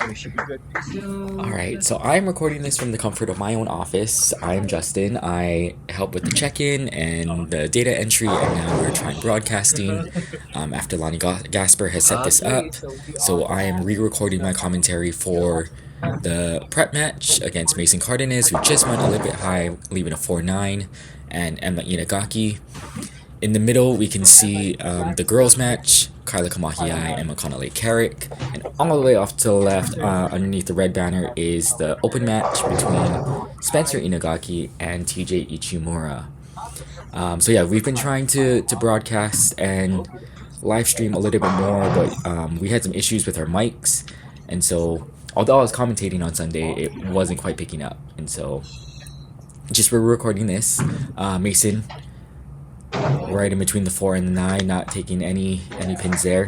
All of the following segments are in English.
Alright, so I'm recording this from the comfort of my own office. I'm Justin. I help with the check-in and the data entry, and now we're trying broadcasting after Lonnie Gasper has set this up. So I am re-recording my commentary for the prep match against Maison Cardenas, who just went a little bit high, leaving a 4-9, and Emma Inagaki. In the middle, we can see the girls' match, Kyla Kamahiai and Makanale Carrick. And all the way off to the left, underneath the red banner, is the open match between Spencer Inagaki and TJ Ichimura. So yeah, we've been trying to broadcast and live stream a little bit more, but we had some issues with our mics. And so, although I was commentating on Sunday, it wasn't quite picking up. And so, just we're recording this. Maison, right in between the 4 and the 9, not taking any pins there.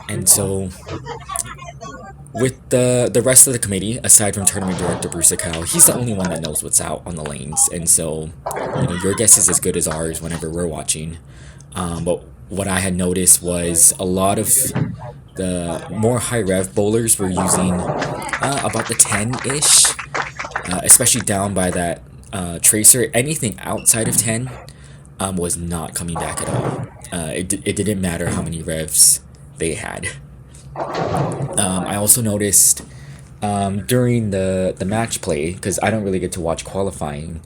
And so, with the rest of the committee, aside from tournament director Bruce Akau, he's the only one that knows what's out on the lanes. And so, your guess is as good as ours whenever we're watching. But what I had noticed was a lot of the more high rev bowlers were using about the 10-ish. Especially down by that tracer. Anything outside of 10 was not coming back at all. It didn't matter how many revs they had. I also noticed during the match play, because I don't really get to watch qualifying,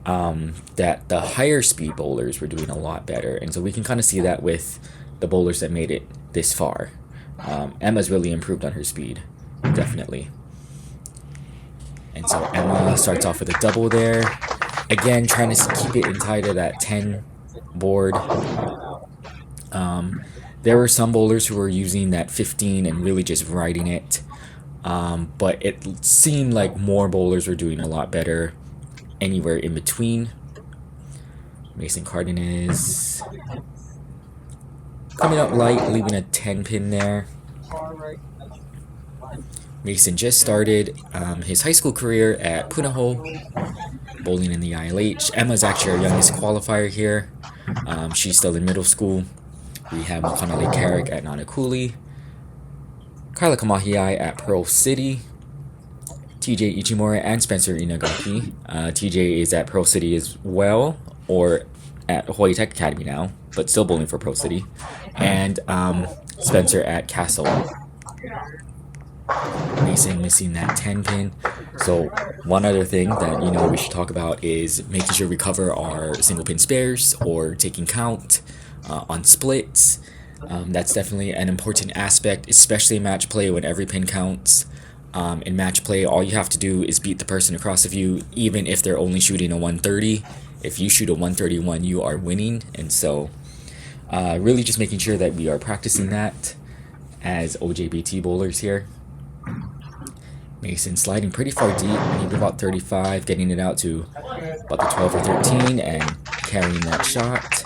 that the higher speed bowlers were doing a lot better. And so we can kind of see that with the bowlers that made it this far. Emma's really improved on her speed, definitely. And so Emma starts off with a double there. Again, trying to keep it inside of that 10 board. There were some bowlers who were using that 15 and really just riding it. But it seemed like more bowlers were doing a lot better anywhere in between. Maison Cardenas coming up light, leaving a 10 pin there. Maison just started his high school career at Punahou, bowling in the ILH. Emma's actually our youngest qualifier here. She's still in middle school. We have Makanale Carrick at Nanakuli, Kyla Kamahiai at Pearl City, TJ Ichimura and Spencer Inagaki. TJ is at Pearl City as well, or at Hawaii Tech Academy now, but still bowling for Pearl City. And Spencer at Castle. Maison missing that 10 pin. So one other thing that we should talk about is making sure we cover our single pin spares or taking count on splits. That's definitely an important aspect, especially in match play when every pin counts. In match play, all you have to do is beat the person across of you, even if they're only shooting a 130. If you shoot a 131, you are winning. And so really just making sure that we are practicing that as OJBT bowlers here. Maison sliding pretty far deep, maybe about 35, getting it out to about the 12 or 13 and carrying that shot.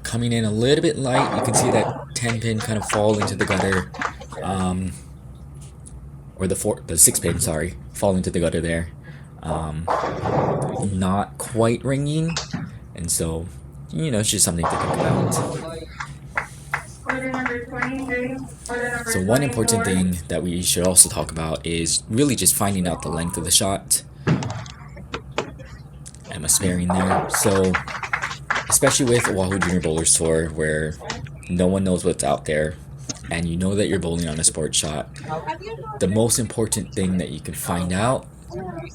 Coming in a little bit light, you can see that 10 pin kind of fall into the gutter, or the 6 pin, sorry, fall into the gutter there. Not quite ringing, and so it's just something to think about. So one important thing that we should also talk about is really just finding out the length of the shot. Emma sparing there, so especially with Oahu Junior Bowlers Tour, where no one knows what's out there, and you know that you're bowling on a sport shot, the most important thing that you can find out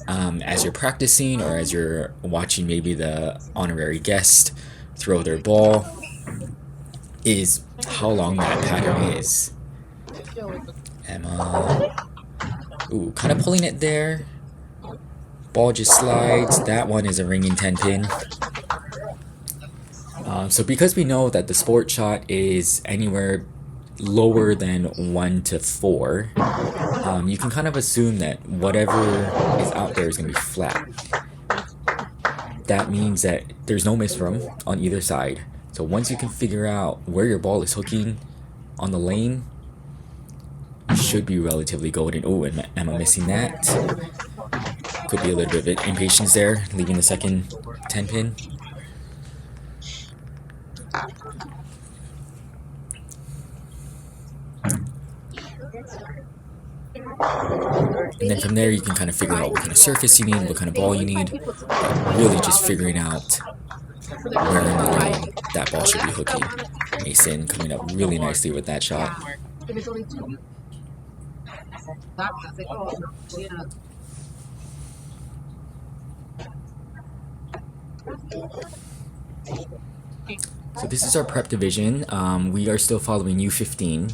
as you're practicing or as you're watching maybe the honorary guest throw their ball is how long that pattern is. Emma, kind of pulling it there. Ball just slides. That one is a ringing 10 pin. So because we know that the sport shot is anywhere lower than 1 to 4, you can kind of assume that whatever is out there is going to be flat. that means that there's no miss room on either side. So once you can figure out where your ball is hooking on the lane, you should be relatively golden. Oh, and Emma missing that. Could be a little bit of impatience there, leaving the second 10 pin. And then from there you can kind of figure out what kind of surface you need, what kind of ball you need. But really just figuring out where in the lane that ball should be hooking. Mason coming up really nicely with that shot. So this is our prep division. We are still following U15.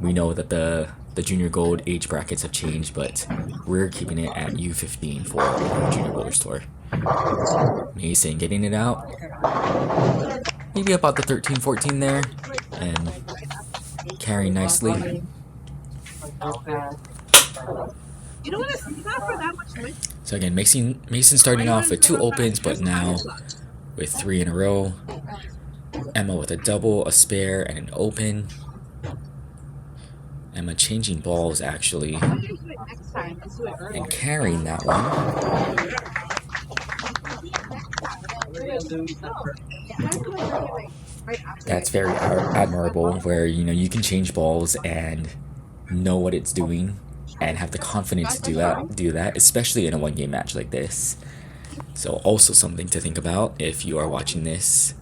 We know that the junior gold age brackets have changed, but we're keeping it at U15 for our junior golders tour. Mason getting it out. Maybe about the 13-14 there, and carrying nicely. So again, Mason starting off with 2 opens, but now with 3 in a row. Emma with a double, a spare, and an open. Emma changing balls actually, and carrying that one. That's very admirable, where you can change balls and know what it's doing and have the confidence to do that, especially in a 1-game match like this. So also something to think about if you are watching this.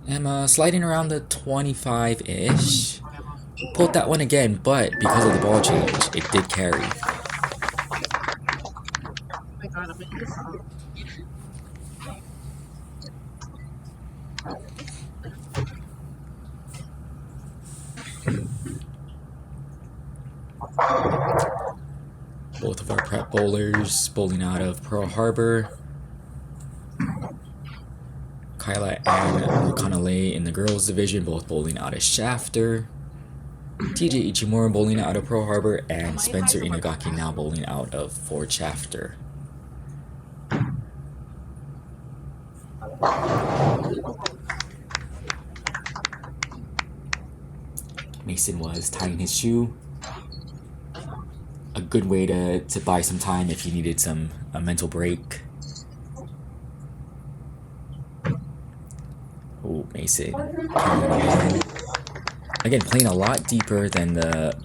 Emma sliding around the 25-ish. Pulled that one again, but because of the ball change, it did carry. Both of our prep bowlers bowling out of Pearl Harbor. Kyla and Rukanale in the girls division, both bowling out of Shafter. TJ Ichimura bowling out of Pearl Harbor, and Spencer Inagaki now bowling out of Fort Shafter. Mason was tying his shoe. A good way to buy some time if you needed a mental break. Oh, Mason. Again, playing a lot deeper than the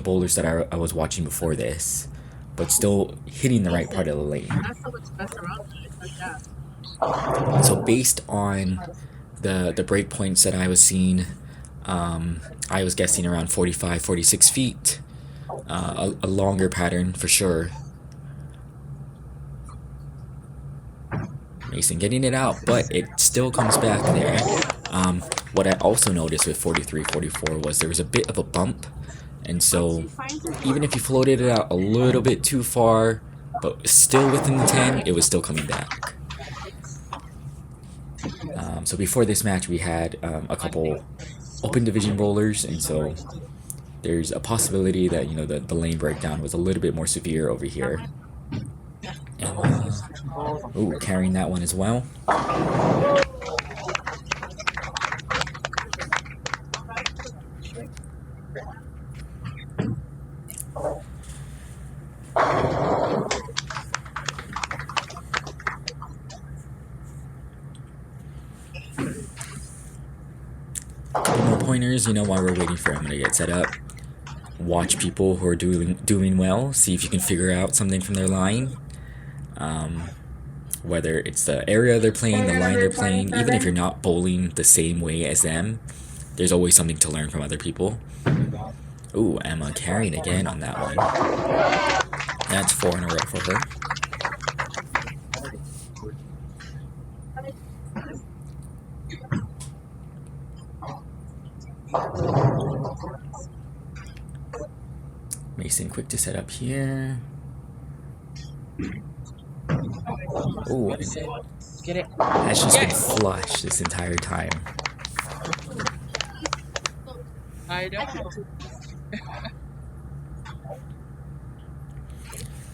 bowlers that I was watching before this, but still hitting the right part of the lane. So based on the break points that I was seeing, I was guessing around 45, 46 feet. A longer pattern for sure. Mason getting it out, but it still comes back there. What I also noticed with 43, 44 was there was a bit of a bump, and so even if you floated it out a little bit too far, but still within the 10, it was still coming back. So before this match, we had a couple open division bowlers, and so there's a possibility that the lane breakdown was a little bit more severe over here. And, ooh, carrying that one as well. Couple more pointers, while we're waiting for Emma to get set up. Watch people who are doing well. See if you can figure out something from their line. Whether it's the area they're playing, the line they're playing, even if you're not bowling the same way as them, there's always something to learn from other people. Ooh, Emma carrying again on that one. That's 4 in a row for her. Mason quick to set up here. Oh, that's just been flush this entire time. I know.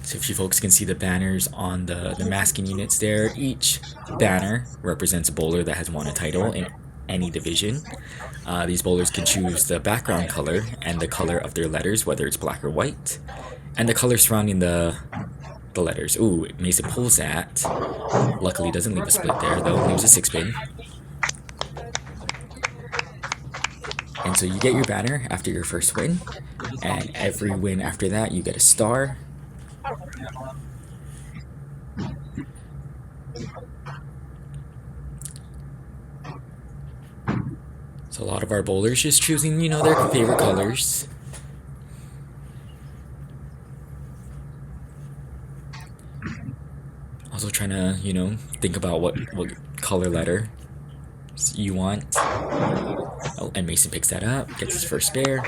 So if you folks can see the banners on the masking units there, each banner represents a bowler that has won a title in any division. These bowlers can choose the background color and the color of their letters, whether it's black or white, and the color surrounding the letters. Ooh, Mason pulls that. Luckily doesn't leave a split there, though. Leaves a 6-pin. And so you get your banner after your first win, and every win after that you get a star. So a lot of our bowlers just choosing, you know, their favorite colors. Also trying to, you know, think about what color letter you want. Oh, and Mason picks that up, gets his first spare.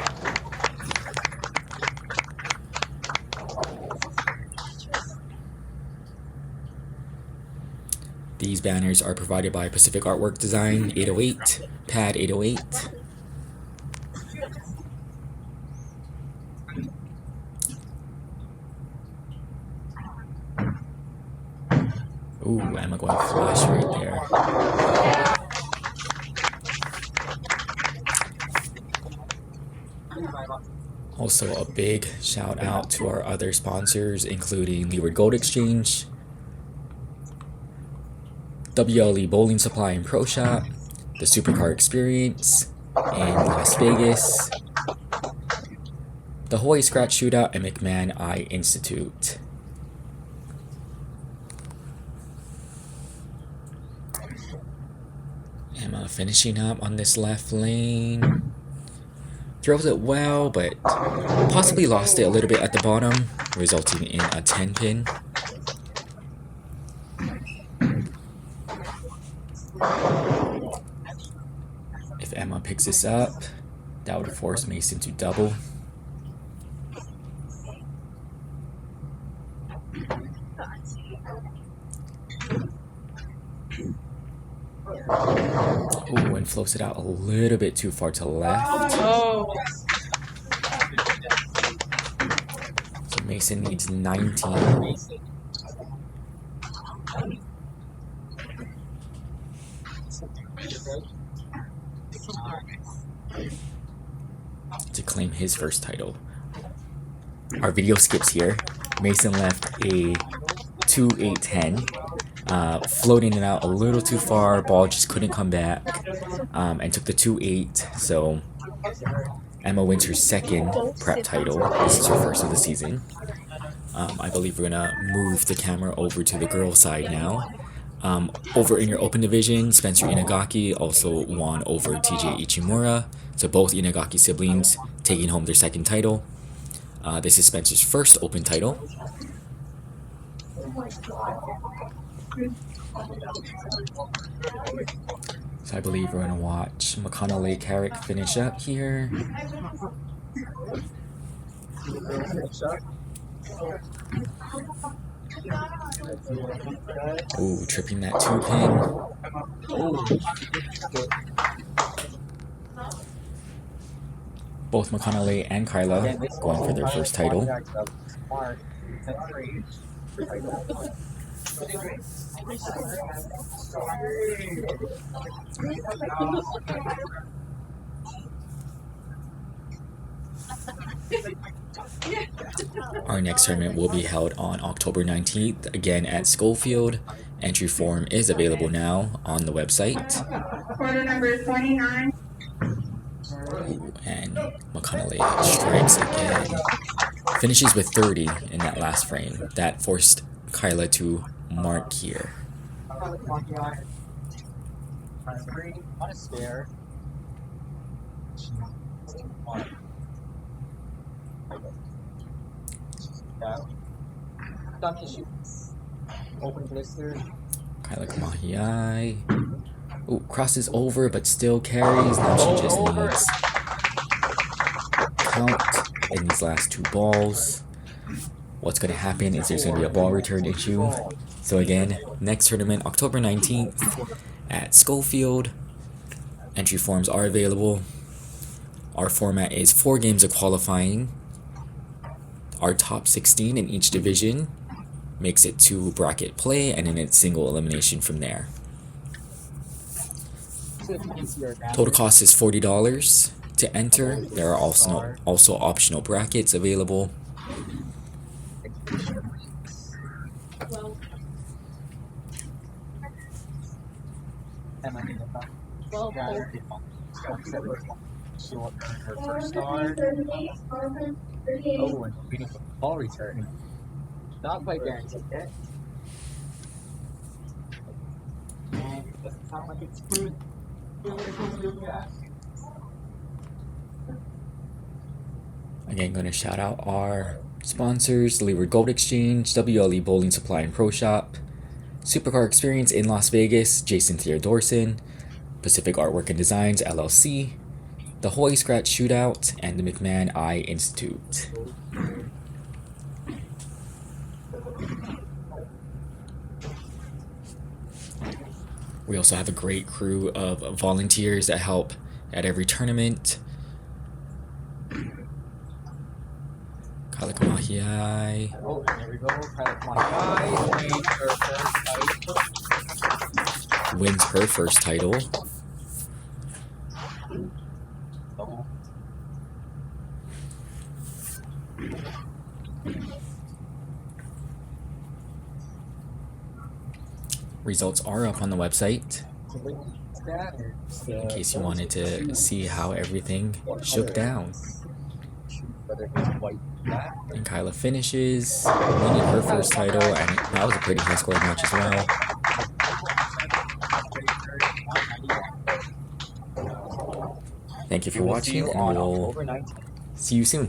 These banners are provided by Pacific Artwork Design 808, Pad 808. Ooh, Emma going flash right there. Also, a big shout out to our other sponsors, including Leeward Gold Exchange, WLE Bowling Supply and Pro Shop, the Supercar Experience in Las Vegas, the Hawaii Scratch Shootout, and McMahon Eye Institute. Emma finishing up on this left lane. Throws it well, but possibly lost it a little bit at the bottom, resulting in a 10-pin. If Emma picks this up, that would force Mason to double. Ooh, and floats it out a little bit too far to left. Oh. So Mason needs 19. To claim his first title. Our video skips here. Mason left a 2-8-10. Floating it out a little too far, ball just couldn't come back, and took the 2-8, so Emma wins her second prep title. This is her first of the season. I believe we're gonna move the camera over to the girls' side now. Over in your open division, Spencer Inagaki also won over TJ Ichimura, so both Inagaki siblings taking home their second title. This is Spencer's first open title. So I believe we're gonna watch McConnell Carrick finish up here. Ooh, tripping that 2-pin. Both McConnell and Kyla going for their first title. Our next tournament will be held on October 19th, again at Schofield. Entry form is available now on the website. Quarter number 29. Ooh, and McConnell strikes again. Finishes with 30 in that last frame. That forced Kyla to mark here. On a spare. Dump issue. Open blister. Kyla Kamahiai. Ooh, crosses over but still carries. Now she just needs count in these last two balls. What's going to happen is there's going to be a ball return issue. So again, next tournament, October 19th at Schofield. Entry forms are available Our format is 4 games of qualifying. Our top 16 in each division makes it to bracket play, and then it's single elimination from there. Total cost is $40 to enter. There are also optional brackets available. She will earn her first star. Oh, and waiting for the ball return. Not quite guaranteed yet. And it doesn't sound like it's fruit. Again, going to shout out our sponsors: Leeward Gold Exchange, WLE Bowling Supply and Pro Shop, Supercar Experience in Las Vegas, Jason Theodorson, Pacific Artwork and Designs LLC, the Hoy Scratch Shootout, and the McMahon Eye Institute. We also have a great crew of volunteers that help at every tournament. Kalakamahiai. Oh, there we go. Kalakamahiai Wins her first title. Oh. Results are up on the website in case you wanted to see how everything shook down. And Kyla finishes, winning her first title, and that was a pretty high scoring match as well. Thank you for watching, and we'll see you soon.